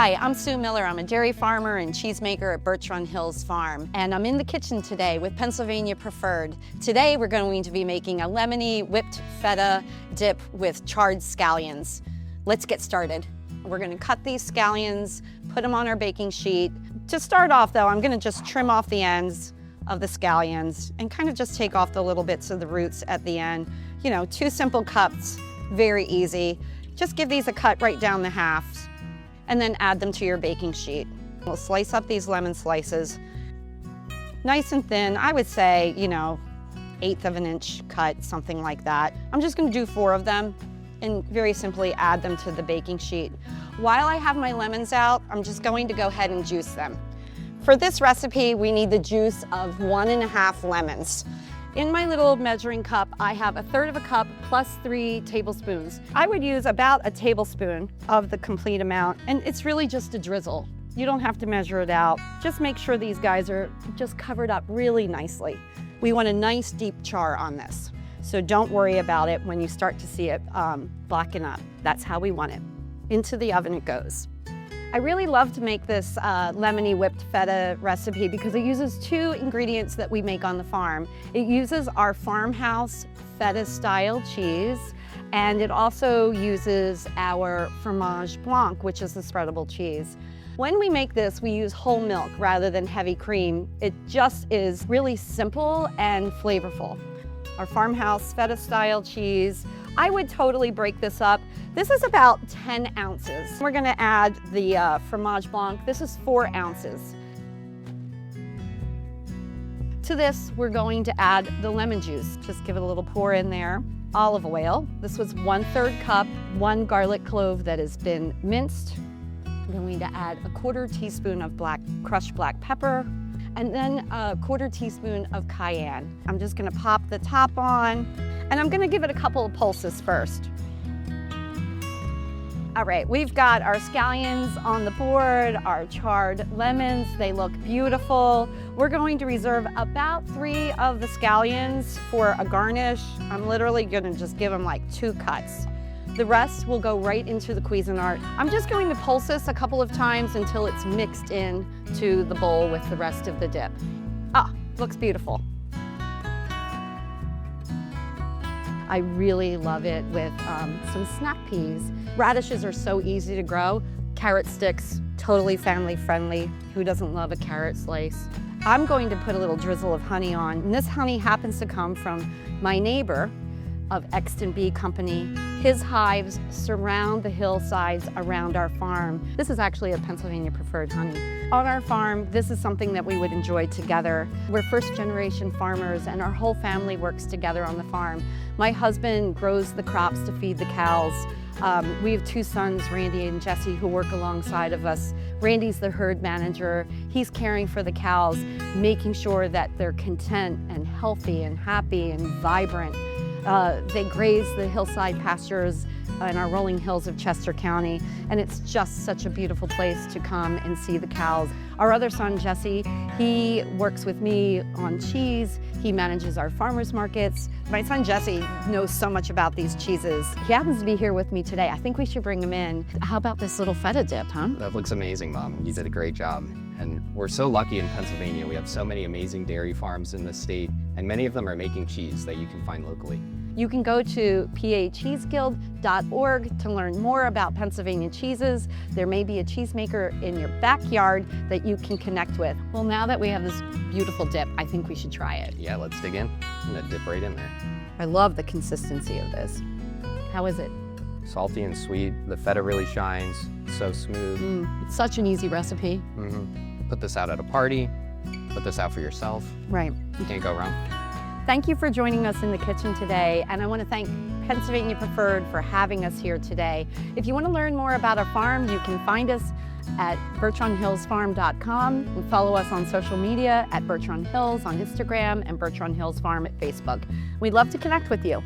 Hi, I'm Sue Miller. I'm a dairy farmer and cheesemaker at Birchrun Hills Farm, and I'm in the kitchen today with Pennsylvania Preferred. Today we're going to be making a lemony whipped feta dip with charred scallions. Let's get started. We're going to cut these scallions, put them on our baking sheet. To start off though, I'm going to just trim off the ends of the scallions and kind of just take off the little bits of the roots at the end. You know, 2 simple cuts, very easy. Just give these a cut right down the halves and then add them to your baking sheet. We'll slice up these lemon slices. Nice and thin, I would say, you know, 1/8 of an inch cut, something like that. I'm just gonna do 4 of them and very simply add them to the baking sheet. While I have my lemons out, I'm just going to go ahead and juice them. For this recipe, we need the juice of 1½ lemons. In my little measuring cup, I have 1/3 of a cup plus 3 tablespoons. I would use about a tablespoon of the complete amount, and it's really just a drizzle. You don't have to measure it out. Just make sure these guys are just covered up really nicely. We want a nice deep char on this, so don't worry about it when you start to see it blacken up. That's how we want it. Into the oven it goes. I really love to make this lemony whipped feta recipe because it uses 2 ingredients that we make on the farm. It uses our farmhouse feta style cheese, and it also uses our fromage blanc, which is the spreadable cheese. When we make this, we use whole milk rather than heavy cream. It just is really simple and flavorful. Our farmhouse feta style cheese, I would totally break this up. This is about 10 ounces. We're gonna add the fromage blanc. This is 4 ounces. To this, we're going to add the lemon juice. Just give it a little pour in there. Olive oil. This was 1/3 cup, 1 garlic clove that has been minced. We're going to add a 1/4 teaspoon of crushed black pepper, and then a 1/4 teaspoon of cayenne. I'm just gonna pop the top on, and I'm gonna give it a couple of pulses first. All right, we've got our scallions on the board, our charred lemons, they look beautiful. We're going to reserve about 3 of the scallions for a garnish. I'm literally gonna just give them like 2 cuts. The rest will go right into the Cuisinart. I'm just going to pulse this a couple of times until it's mixed in to the bowl with the rest of the dip. Ah, looks beautiful. I really love it with some snap peas. Radishes are so easy to grow. Carrot sticks, totally family friendly. Who doesn't love a carrot slice? I'm going to put a little drizzle of honey on, and this honey happens to come from my neighbor of Exton Bee Company. His hives surround the hillsides around our farm. This is actually a Pennsylvania Preferred honey. On our farm, this is something that we would enjoy together. We're first-generation farmers, and our whole family works together on the farm. My husband grows the crops to feed the cows. We have 2 sons, Randy and Jesse, who work alongside of us. Randy's the herd manager. He's caring for the cows, making sure that they're content and healthy and happy and vibrant. They graze the hillside pastures in our rolling hills of Chester County, and it's just such a beautiful place to come and see the cows. Our other son, Jesse, he works with me on cheese. He manages our farmers markets. My son, Jesse, knows so much about these cheeses. He happens to be here with me today. I think we should bring him in. How about this little feta dip, huh? That looks amazing, Mom. You did a great job. And we're so lucky in Pennsylvania. We have so many amazing dairy farms in the state, and many of them are making cheese that you can find locally. You can go to pacheeseguild.org to learn more about Pennsylvania cheeses. There may be a cheesemaker in your backyard that you can connect with. Well, now that we have this beautiful dip, I think we should try it. Yeah, let's dig in. I'm gonna dip right in there. I love the consistency of this. How is it? Salty and sweet. The feta really shines. So smooth. It's such an easy recipe. Put this out at a party. Put this out for yourself. Right. You can't go wrong. Thank you for joining us in the kitchen today, and I want to thank Pennsylvania Preferred for having us here today. If you want to learn more about our farm, you can find us at birchrunhillsfarm.com and follow us on social media at Birchrun Hills on Instagram and Birchrun Hills Farm at Facebook. We'd love to connect with you.